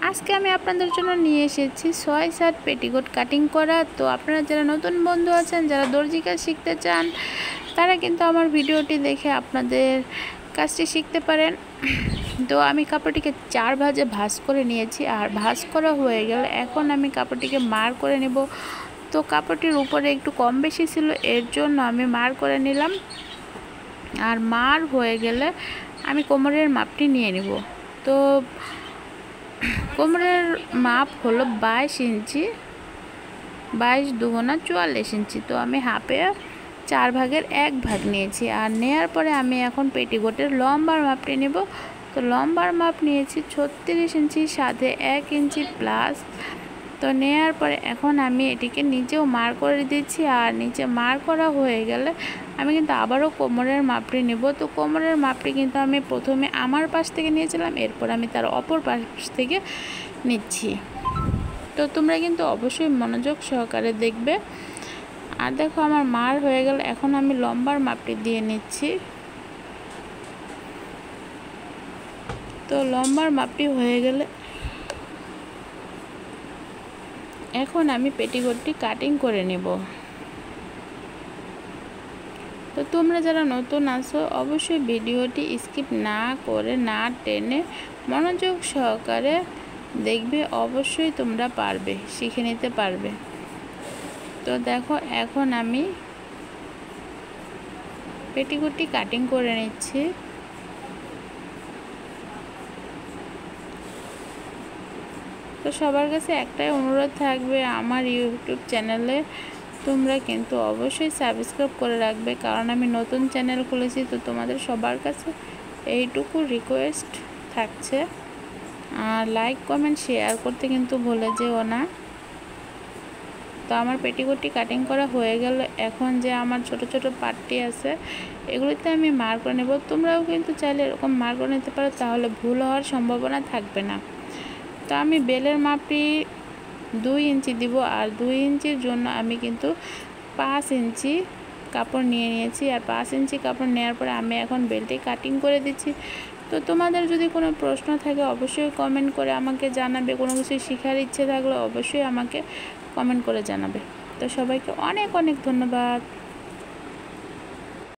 আজকে আমি আপনাদের জন্য নিয়ে এসেছি 6/7 পেটিকোট কাটিং করা। তো আপনারা যারা নতুন বন্ধু আছেন, যারা দর্জি কাজ শিখতে চান, তারা কিন্তু আমার ভিডিওটি দেখে আপনাদের কাজটি শিখতে পারেন। তো আমি কাপড়টিকে 4 ভাঁজে ভাঁজ করে নিয়েছি, আর ভাঁজ করা হয়ে গেলে এখন আমি কাপড়টিকে মার করে নেব। তো কাপড়টির উপরে একটু কম বেশি ছিল, এর জন্য আমি মার করে নিলাম। আর মার হয়ে গেলে আমি কোমরের মাপটি নিয়ে নেব। তো কোমরের মাপ হলো 22 ইঞ্চি, 22 দুগুণা 44 ইঞ্চি। তো আমি হাফে 4 ভাগের 1 ভাগ নিয়েছি। আর নেয়ার পরে আমি এখন পেটিকোটের লম্বার মাপটি নেব। তো লম্বার মাপ নিয়েছি 36 ইঞ্চি, সাথে 1 ইঞ্চি প্লাস। তো নেয়ার পরে এখন আমি এটিকে নিচেও মার করে দিচ্ছি। আর নিচে মার করা হয়ে গেলে আমি কিন্তু আবারও কোমরের মাপটি নেব। তো কোমরের মাপটি কিন্তু আমি প্রথমে আমার পাশ থেকে নিয়েছিলাম, এরপর আমি তার অপর পাশ থেকে নিচ্ছি। তো তোমরা কিন্তু অবশ্যই মনোযোগ সহকারে দেখবে। আর দেখো আমার মার হয়ে গেল, এখন আমি লম্বার মাপটি দিয়ে নিচ্ছি। তো লম্বার মাপটি হয়ে গেলে এখন আমি পেটিকোটটি কাটিং করে নেব। তো তোমরা যারা নতুন আছো অবশ্যই ভিডিওটি স্কিপ না করে, না টেনে মনোযোগ সহকারে দেখবে, অবশ্যই তোমরা পারবে, শিখে নিতে পারবে। তো দেখো এখন আমি পেটিকোটটি কাটিং করে নিচ্ছি। তো সবার কাছে একটাই অনুরোধ থাকবে, আমার ইউটিউব চ্যানেলে তোমরা কিন্তু অবশ্যই সাবস্ক্রাইব করে রাখবে, কারণ আমি নতুন চ্যানেল খুলেছি। তো তোমাদের সবার কাছে এইটুকু রিকোয়েস্ট থাকছে। আর লাইক কমেন্ট শেয়ার করতে কিন্তু ভুলে যেও না। তো আমার পেটিকোটটি কাটিং করা হয়ে গেল। এখন যে আমার ছোট ছোট পার্টটি আছে এগুলিতে আমি মার করে নেব। তোমরাও কিন্তু চাইলে এরকম মার করে নিতে পারো, তাহলে ভুল হওয়ার সম্ভাবনা থাকবে না। তো আমি বেলের মাপটি 2 ইঞ্চি দিব, আর 2 ইঞ্চির জন্য আমি কিন্তু 5 ইঞ্চি কাপড় নিয়ে নিয়েছি। আর 5 ইঞ্চি কাপড় নেওয়ার পরে আমি এখন বেলটি কাটিং করে দিচ্ছি। তো তোমাদের যদি কোনো প্রশ্ন থাকে অবশ্যই কমেন্ট করে আমাকে জানাবে, কোনো কিছু শেখার ইচ্ছে থাকলে অবশ্যই আমাকে কমেন্ট করে জানাবে। তো সবাইকে অনেক অনেক ধন্যবাদ।